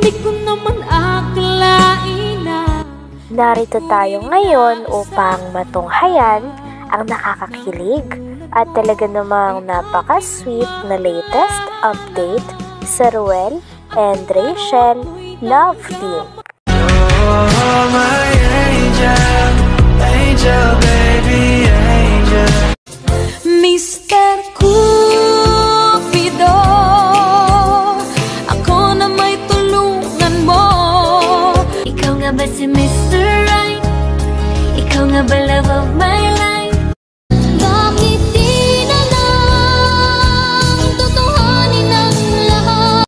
Di ko naman akalain na. Narito tayo ngayon upang matunghayan ang nakakakilig at talaga namang napaka-sweet na latest update sa Ruel and Rachel Love Team. Oh, my angel, angel, baby, angel. Mr. Cupido, ako na may tulungan mo. Ikaw nga ba si Mr. Right? Ikaw nga ba love of my life? Bakit di na lang tutuhanin ang lahat?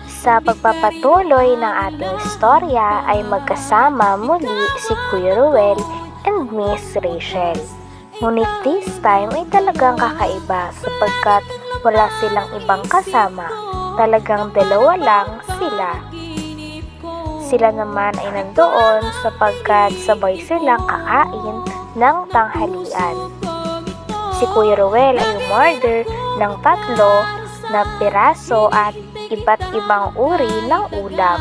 Sa pagpapatuloy ng ating istorya ay magkasama muli si Kuya Ruel and Miss Rachel. Ngunit this time ay talagang kakaiba sapagkat wala silang ibang kasama. Talagang dalawa lang sila. Sila naman ay nandoon sapagkat sabay silang kakain ng tanghalian. Si Kuya Ruel ay umorder ng 3 na piraso at iba't ibang uri ng ulam.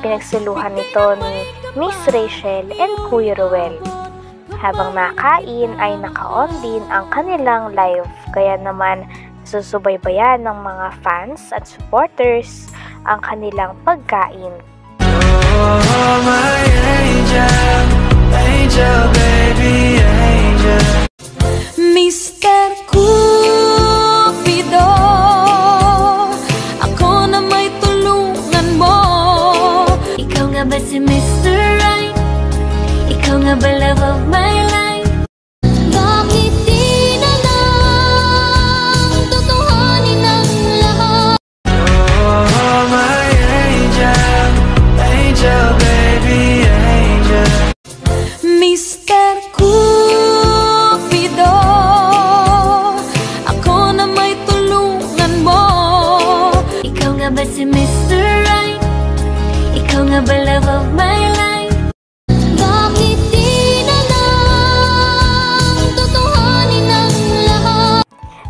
Pinagsuluhan nito ni Miss Rachel and Kuya Ruel. Habang nakain ay naka-on din ang kanilang live, kaya naman susubaybayan ng mga fans at supporters ang kanilang pagkain. Oh, my angel, angel, baby, angel. Mr. Cupido, ako na may tulungan mo. Ikaw nga ba si Mr. Right? Ikaw nga ba love of my life? Bakit di na lang tutuhanin ang lahat? Oh, my angel, angel, baby, angel. Mr. Cupido, ako na may tulungan mo. Ikaw nga ba si Mr. Right? Ikaw nga ba love of my life? Bakit di na lang tutuhanin ang lahat?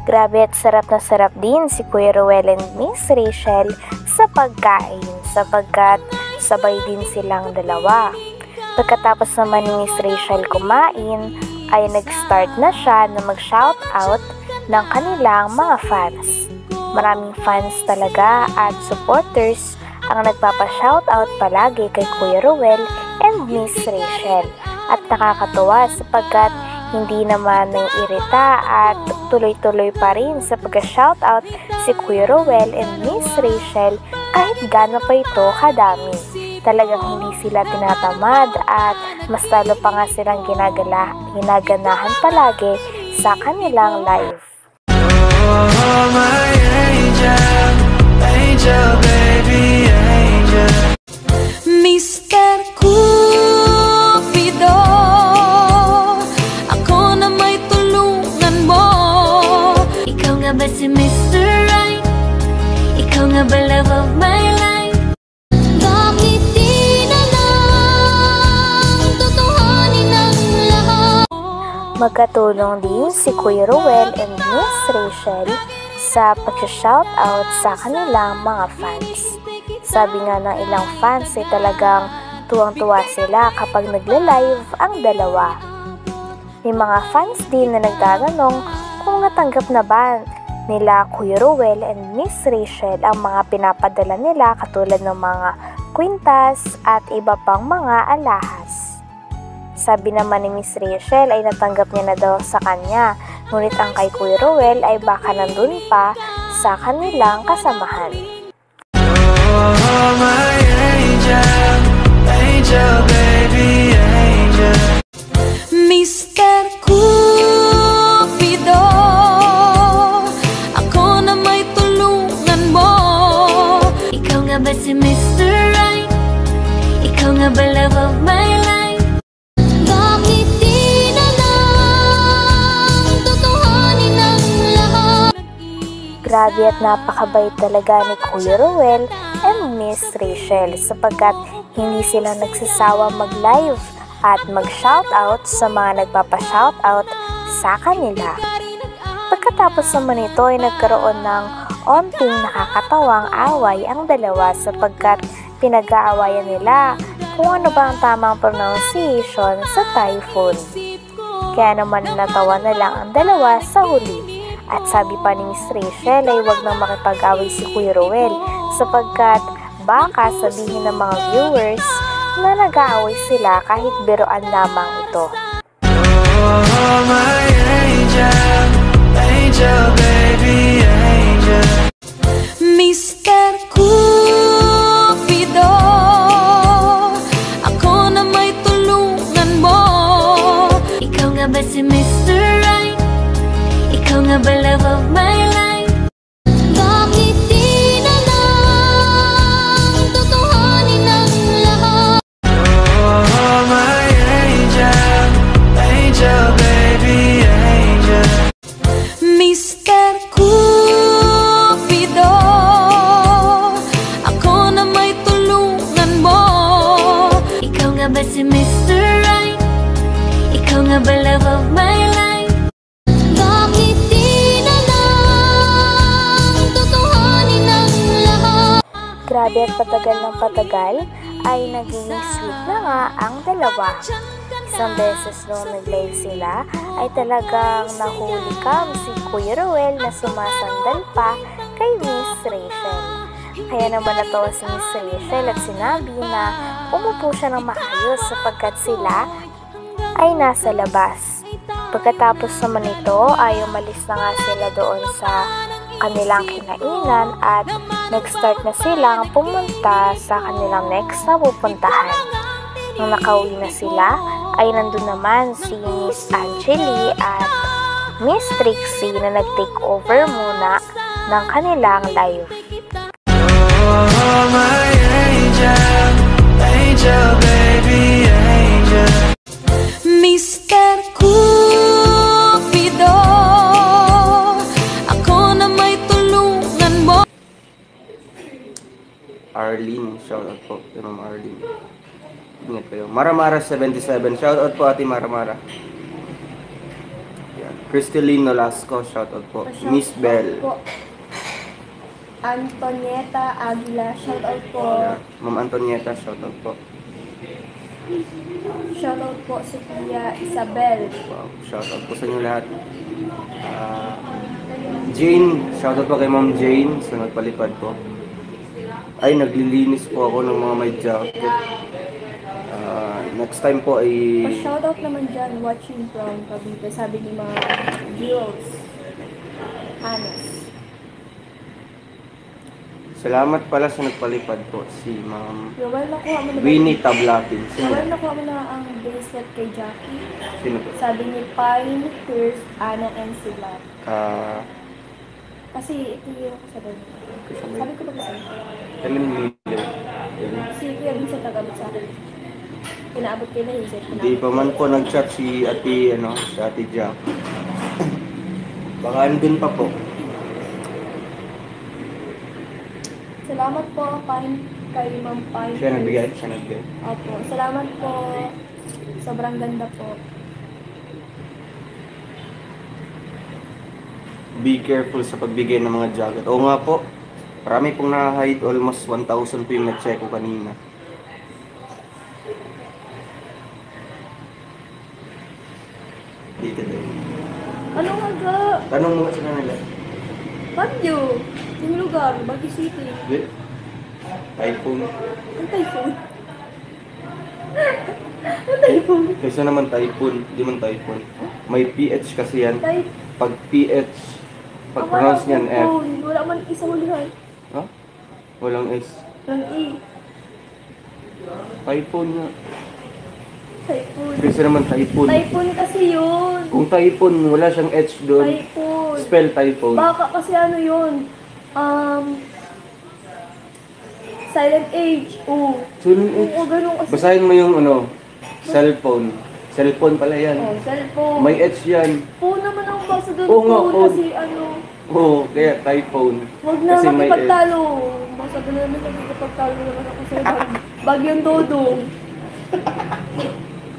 Grabe at sarap na sarap din si Kuya Ruel and Miss Rachel sa pagkain sapagkat sabay din silang dalawa. Pagkatapos naman ni Miss Rachel kumain ay nag-start na siya na mag-shoutout ng kanilang mga fans. Maraming fans talaga at supporters ang nagpapa-shoutout palagi kay Kuya Ruel and Miss Rachel. At nakakatuwa sapagkat hindi naman naiirita at tuloy-tuloy pa rin sa pag-shoutout si Kuya Ruel and Miss Rachel kahit gaano pa ito kadami. Talagang hindi sila tinatamad at mas lalo pa nga silang ginaganahan palagi sa kanilang live. Oh, my angel, angel, baby, angel. Mr. Cupido, ako na may tulungan mo. Ikaw nga ba si Mr. Right? Ikaw nga ba love of my life? Bakit di na lang tutuhanin ang lahat? Magkatulong din si Kuya Ruel and Miss Rachel sa pag-shoutout sa kanilang mga fans. Sabi nga ng ilang fans ay talagang tuwang-tuwa sila kapag nagla-live ang dalawa. May mga fans din na nagtatanong kung natanggap na ba nila Kuya Ruel and Miss Rachel ang mga pinapadala nila katulad ng mga kwintas at iba pang mga alahas. Sabi naman ni Miss Rachel ay natanggap niya na daw sa kanya, ngunit ang kay Kuya Ruel ay baka nandun pa sa kanilang kasamahan. Oh, my angel, angel, baby, angel. Mr. Cupido, ako na may tulungan mo. Ikaw nga ba si Mr. Right? Ikaw nga ba love of my life? Bakit di na lang tutuhanin ang lahat? Grabe at napakabait talaga ni Kuya Ruel and Miss Rachel sapagkat hindi sila nagsasawa mag-live at mag-shoutout sa mga nagpapa-shoutout sa kanila. Pagkatapos naman ito ay nagkaroon ng onting nakakatawang away ang dalawa sapagkat Pinag-aawayan nila kung ano ba ang tamang pronunciation sa typhoon. Kaya naman natawa na lang ang dalawa sa huli. At sabi pa ni Miss Rachel ay huwag nang makipag-away si Kuya Ruel sapagkat baka sabihin ng mga viewers na nag-aaway sila kahit biruan lamang ito. Oh, my angel, angel, baby, angel. Mr. Cupido, ako na may tulungan mo. Ikaw nga ba si Mr. Right? Ikaw nga ba love of my life? Bakit di na lang tutuhanin ang lahat? Oh, my angel, angel, baby, angel. Mr. Cupido, ako na may tulungan mo. Ikaw nga ba si Mr. Right? Ikaw nga ba love of my life? Bakit di na lang tutuhanin ang lahat? Grabe at patagal ng patagal ay naging sweet na nga ang dalawa. Isang beses nung nag-live sila ay talagang nahuli kam si Kuya Ruel na sumasandal pa kay Miss Rachel. Kaya naman natawa si Miss Rachel at sinabi na umupo siya ng maayos sapagkat sila ay nasa labas. Pagkatapos naman ito ay umalis na nga sila doon sa kanilang kinainan at nag-start na silang pumunta sa kanilang next na pupuntahan. Nung nakauwi na sila ay nandun naman si Miss Angeli at Miss Trixie na nag-take over muna ng kanilang live. Oh, my angel, angel, baby, angel. Mr. Cupido, ako na may tulungan mo. Arlene, shoutout po kay Ma'am Arlene. Ingat kayo. Maramara 77, shoutout po Ate Maramara. Yan. Crystalline Nolasco, shoutout po. Miss Bell. Po. Antonieta Aguila, shoutout po. Yan. Ma'am Antonieta, shoutout po. Shoutout po si Kuya Isabel. Wow, shoutout po sa inyo lahat. Jane, shoutout po kay Ma'am Jane sa nagpalipad po. Ay, naglilinis po ako ng mga may jacket. Next time po ay... Pa-shoutout naman dyan, watching from Cavite, sabi ni mga viewers. Anas. Salamat pala sa nagpalipad po si Ma'am Yowel, nakuha mo na ba? Winnie Tablatin. Yowel, nakuha mo na ang bracelet kay Jackie. Sino po? Sabi ni Pine, Pierce, Ana, and sila. Kasi ito yung kasabi. Sabi ko ba kasi? Kailan Miller? Si Kuya din sa tagabot sa akin. Pinaabot kayo na isip. Hindi pa man po nag-chat si Ate, si Ate Jack. Baka andun pa po. Salamat po, Pine, kay Ma'am Pine. Siya nagbigay? Siya nagbigay. Opo, salamat po. Sobrang ganda po. Be careful sa pagbigay ng mga jacket. Oo nga po. Marami pong na-hide. Almost 1,000 po yung na-check ko kanina. Dito din. Ano nga ga? Tanong mo sa kanila. Bagyo. Yung lugar, Baguio City. Di? Typhoon. Ang typhoon. Ang typhoon. Kaysa naman typhoon. Di man typhoon. May PH kasi yan. Pag PH, pag-pronounce niyan F. Wala man isang ulihan. Ha? Walang S. Ang E. Typhoon nga. Typhoon. Kaysa naman typhoon. Typhoon kasi yun. Kung typhoon, wala siyang H doon. Typhoon. Spell typhoon. Baka kasi ano yun. Silent H. Oo. Silent H. Oo, ganun kasi. Basahin mo yung cellphone. Cellphone pala yan. Oh, cellphone. May H yan. Phone naman ang basa doon. Oo nga, phone. Kasi ano. Oo, kaya typhoon. Huwag na Kasi may makipagtalo. Basta doon naman makipagtalo naman ako sa Bagyong Dodong.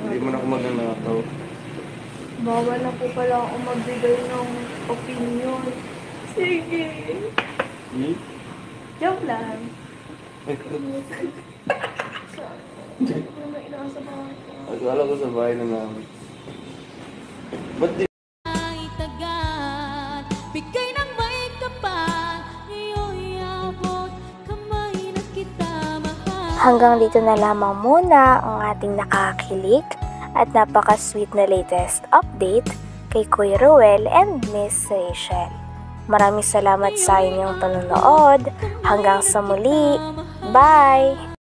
Hindi mo na ako magnanakaw. Bawal na po pala ako magbigay ng opinion. Sige. Hmm? Joke lang. Akala ko sa bahay na namin. Ba't di? Bigay ng may kapal, ngayon'y abot, kamay na kita mahal. Hanggang dito na lamang muna ang ating nakakakilig at napaka-sweet na latest update kay Kuya Ruel and Miss Rachel. Maraming salamat sa inyong panonood. Hanggang sa muli. Bye!